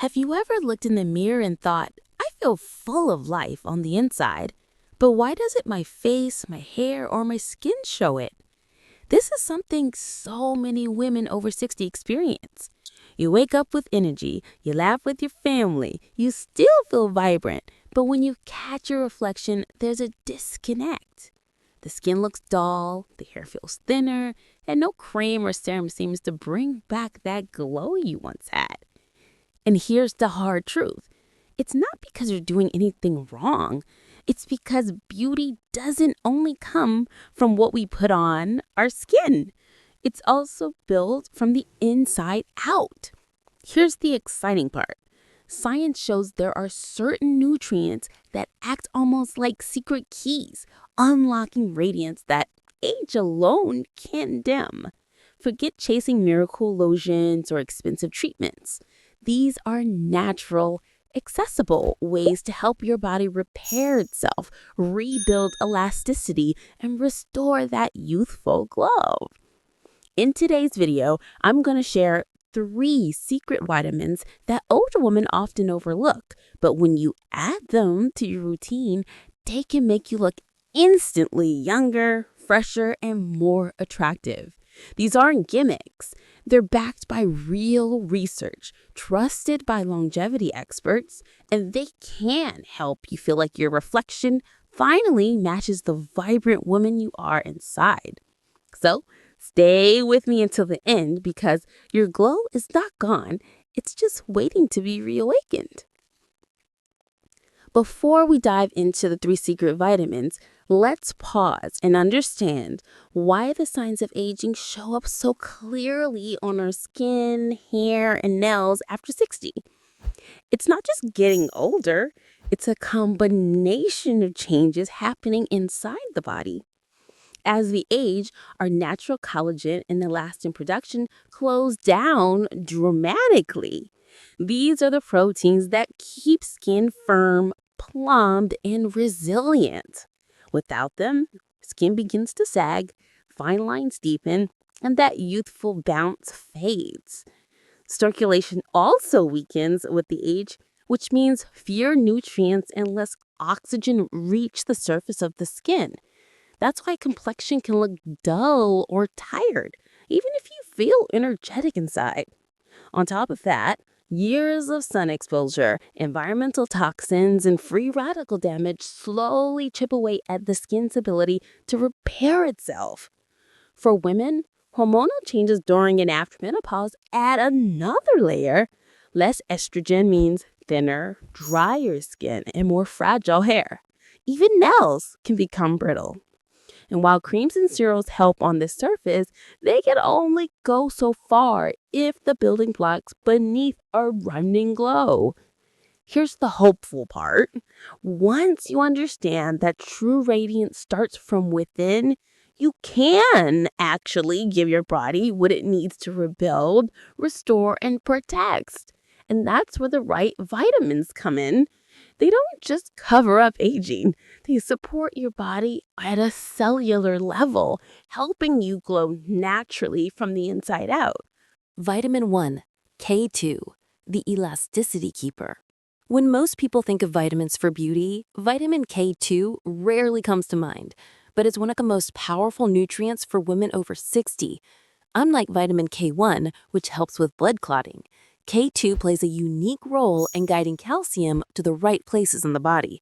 Have you ever looked in the mirror and thought, I feel full of life on the inside, but why doesn't my face, my hair, or my skin show it? This is something so many women over 60 experience. You wake up with energy, you laugh with your family, you still feel vibrant, but when you catch your reflection, there's a disconnect. The skin looks dull, the hair feels thinner, and no cream or serum seems to bring back that glow you once had. And here's the hard truth. It's not because you're doing anything wrong. It's because beauty doesn't only come from what we put on our skin. It's also built from the inside out. Here's the exciting part. Science shows there are certain nutrients that act almost like secret keys, unlocking radiance that age alone can't dim. Forget chasing miracle lotions or expensive treatments. These are natural, accessible ways to help your body repair itself, rebuild elasticity, and restore that youthful glow. In today's video, I'm going to share 3 secret vitamins that older women often overlook, but when you add them to your routine, they can make you look instantly younger, fresher, and more attractive. These aren't gimmicks. They're backed by real research, trusted by longevity experts, and they can help you feel like your reflection finally matches the vibrant woman you are inside. So, stay with me until the end because your glow is not gone. It's just waiting to be reawakened. Before we dive into the 3 secret vitamins, let's pause and understand why the signs of aging show up so clearly on our skin, hair, and nails after 60. It's not just getting older, it's a combination of changes happening inside the body. As we age, our natural collagen and elastin production slows down dramatically. These are the proteins that keep skin firm, plumped, and resilient. Without them, skin begins to sag, fine lines deepen, and that youthful bounce fades. Circulation also weakens with the age, which means fewer nutrients and less oxygen reach the surface of the skin. That's why complexion can look dull or tired, even if you feel energetic inside. On top of that, years of sun exposure, environmental toxins, and free radical damage slowly chip away at the skin's ability to repair itself. For women, hormonal changes during and after menopause add another layer. Less estrogen means thinner, drier skin and more fragile hair. Even nails can become brittle. And while creams and serums help on the surface, they can only go so far if the building blocks beneath are running glow. Here's the hopeful part. Once you understand that true radiance starts from within, you can actually give your body what it needs to rebuild, restore, and protect. And that's where the right vitamins come in. They don't just cover up aging. They support your body at a cellular level, helping you glow naturally from the inside out. Vitamin 1, K2, the elasticity keeper. When most people think of vitamins for beauty, vitamin K2 rarely comes to mind, but it's one of the most powerful nutrients for women over 60. Unlike vitamin K1, which helps with blood clotting, K2 plays a unique role in guiding calcium to the right places in the body.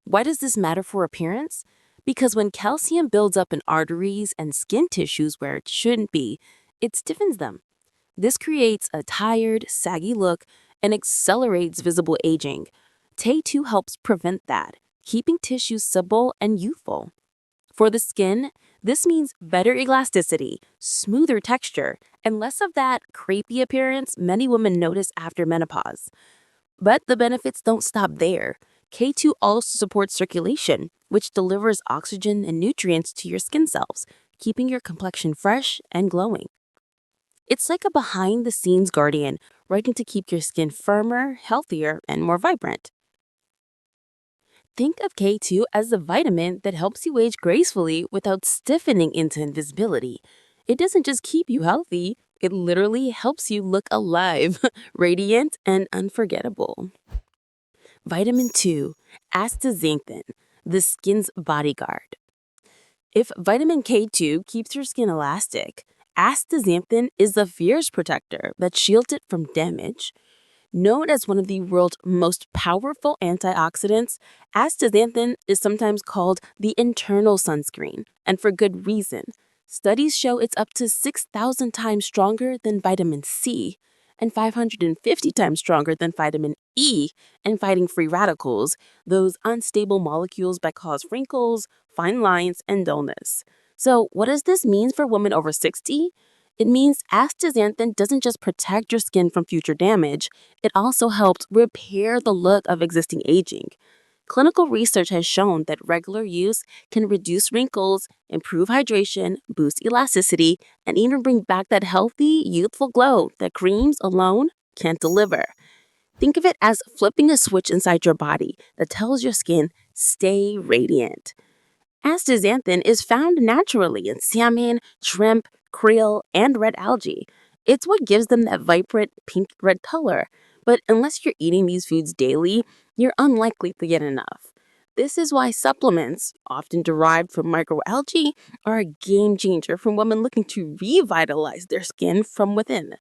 Why does this matter for appearance? Because when calcium builds up in arteries and skin tissues where it shouldn't be, it stiffens them. This creates a tired, saggy look and accelerates visible aging. K2 helps prevent that, keeping tissues supple and youthful. For the skin, this means better elasticity, smoother texture, and less of that crepey appearance many women notice after menopause. But the benefits don't stop there. K2 also supports circulation, which delivers oxygen and nutrients to your skin cells, keeping your complexion fresh and glowing. It's like a behind-the-scenes guardian, working to keep your skin firmer, healthier, and more vibrant. Think of K2 as a vitamin that helps you age gracefully without stiffening into invisibility. It doesn't just keep you healthy, It literally helps you look alive, radiant, and unforgettable. Vitamin 2, astaxanthin, the skin's bodyguard. If vitamin K2 keeps your skin elastic, astaxanthin is the fierce protector that shields it from damage. Known as one of the world's most powerful antioxidants, astaxanthin is sometimes called the internal sunscreen, and for good reason. Studies show it's up to 6,000 times stronger than vitamin C and 550 times stronger than vitamin E in fighting free radicals, those unstable molecules that cause wrinkles, fine lines, and dullness. So, what does this mean for women over 60? It means astaxanthin doesn't just protect your skin from future damage, it also helps repair the look of existing aging. Clinical research has shown that regular use can reduce wrinkles, improve hydration, boost elasticity, and even bring back that healthy, youthful glow that creams alone can't deliver. Think of it as flipping a switch inside your body that tells your skin, stay radiant. Astaxanthin is found naturally in salmon, shrimp, krill, and red algae. It's what gives them that vibrant pink-red color. But unless you're eating these foods daily, you're unlikely to get enough. This is why supplements, often derived from microalgae, are a game changer for women looking to revitalize their skin from within.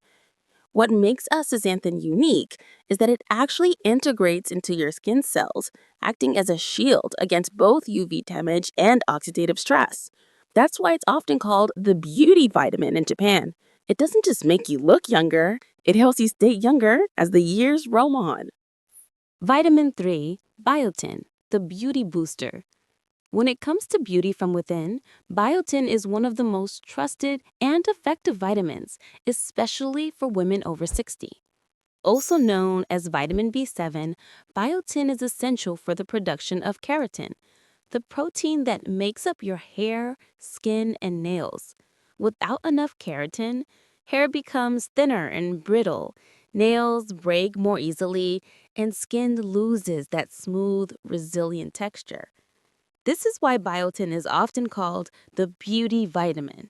What makes astaxanthin unique is that it actually integrates into your skin cells, acting as a shield against both UV damage and oxidative stress. That's why it's often called the beauty vitamin in Japan. It doesn't just make you look younger, it helps you stay younger as the years roll on. Vitamin 3, Biotin, the beauty booster. When it comes to beauty from within, biotin is one of the most trusted and effective vitamins, especially for women over 60. Also known as vitamin B7, biotin is essential for the production of keratin, the protein that makes up your hair, skin, and nails. Without enough keratin, hair becomes thinner and brittle, nails break more easily, and skin loses that smooth, resilient texture. This is why biotin is often called the beauty vitamin.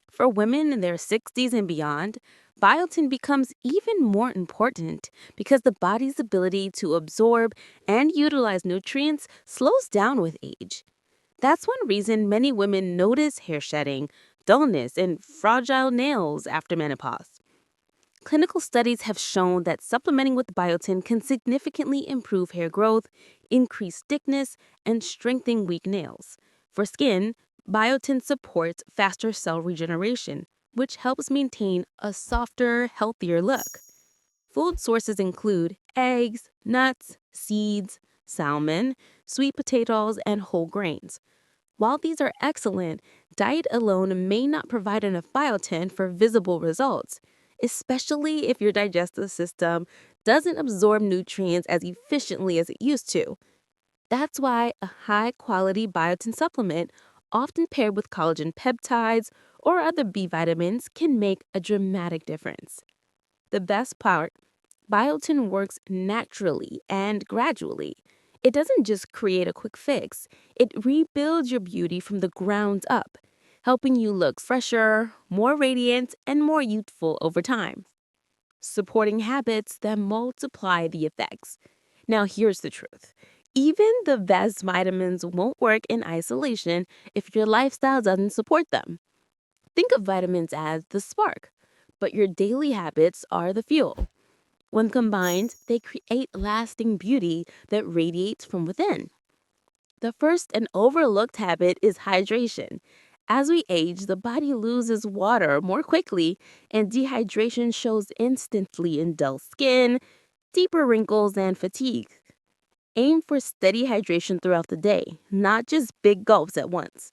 For women in their 60s and beyond, biotin becomes even more important because the body's ability to absorb and utilize nutrients slows down with age. That's one reason many women notice hair shedding, dullness, and fragile nails after menopause. Clinical studies have shown that supplementing with biotin can significantly improve hair growth, increase thickness, and strengthen weak nails. For skin, biotin supports faster cell regeneration, which helps maintain a softer, healthier look. Food sources include eggs, nuts, seeds, salmon, sweet potatoes, and whole grains. While these are excellent, diet alone may not provide enough biotin for visible results, especially if your digestive system doesn't absorb nutrients as efficiently as it used to. That's why a high quality biotin supplement, often paired with collagen peptides or other B vitamins, can make a dramatic difference. The best part, biotin works naturally and gradually. It doesn't just create a quick fix, it rebuilds your beauty from the ground up, helping you look fresher, more radiant, and more youthful over time, supporting habits that multiply the effects. Now, here's the truth. Even the best vitamins won't work in isolation if your lifestyle doesn't support them. Think of vitamins as the spark, but your daily habits are the fuel. When combined, they create lasting beauty that radiates from within. The first and overlooked habit is hydration. As we age, the body loses water more quickly, and dehydration shows instantly in dull skin, deeper wrinkles, and fatigue. Aim for steady hydration throughout the day, not just big gulps at once.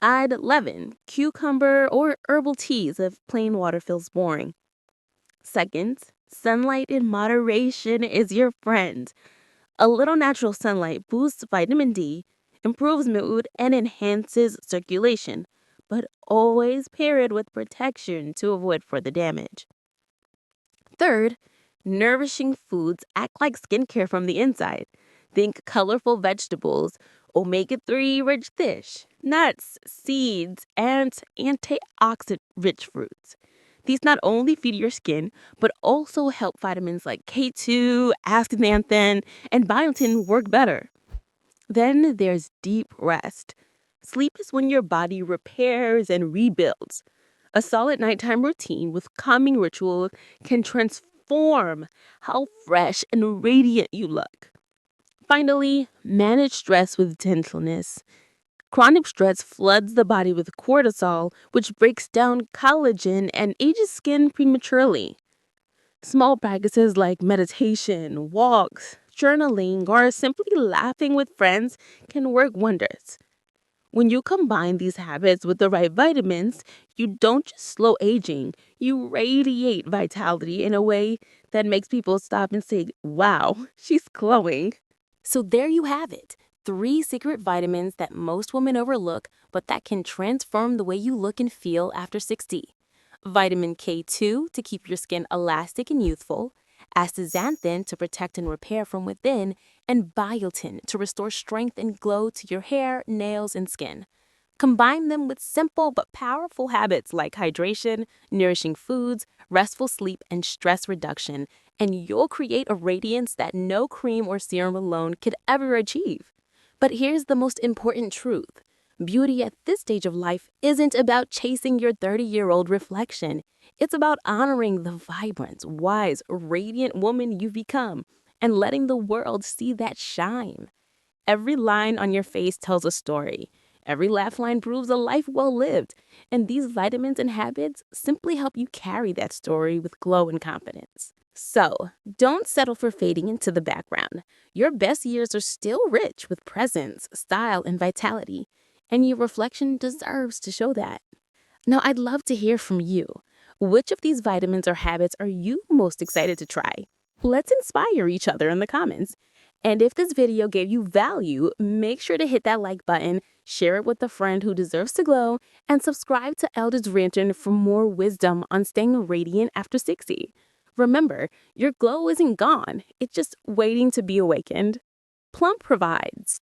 Add lemon, cucumber, or herbal teas if plain water feels boring. Second, sunlight in moderation is your friend. A little natural sunlight boosts vitamin D, improves mood, and enhances circulation, but always pair it with protection to avoid further damage. Third, nourishing foods act like skincare from the inside. Think colorful vegetables, omega-3 rich fish, nuts, seeds, and antioxidant rich fruits. These not only feed your skin, but also help vitamins like K2, Astaxanthin, and Biotin work better. Then there's deep rest. Sleep is when your body repairs and rebuilds. A solid nighttime routine with calming ritual can transform how fresh and radiant you look. Finally, manage stress with gentleness. Chronic stress floods the body with cortisol, which breaks down collagen and ages skin prematurely. Small practices like meditation, walks, journaling, or simply laughing with friends can work wonders. When you combine these habits with the right vitamins, you don't just slow aging, you radiate vitality in a way that makes people stop and say, wow, she's glowing. So there you have it. 3 secret vitamins that most women overlook, but that can transform the way you look and feel after 60. Vitamin K2 to keep your skin elastic and youthful, astaxanthin to protect and repair from within, and biotin to restore strength and glow to your hair, nails, and skin. Combine them with simple but powerful habits like hydration, nourishing foods, restful sleep, and stress reduction, and you'll create a radiance that no cream or serum alone could ever achieve. But here's the most important truth. Beauty at this stage of life isn't about chasing your 30-year-old reflection. It's about honoring the vibrant, wise, radiant woman you've become and letting the world see that shine. Every line on your face tells a story. Every laugh line proves a life well lived. And these vitamins and habits simply help you carry that story with glow and confidence. So, don't settle for fading into the background. Your best years are still rich with presence, style, and vitality. And your reflection deserves to show that. Now, I'd love to hear from you. Which of these vitamins or habits are you most excited to try? Let's inspire each other in the comments. And if this video gave you value, make sure to hit that like button, share it with a friend who deserves to glow, and subscribe to Elders Ranton for more wisdom on staying radiant after 60. Remember, your glow isn't gone, it's just waiting to be awakened. Plump provides.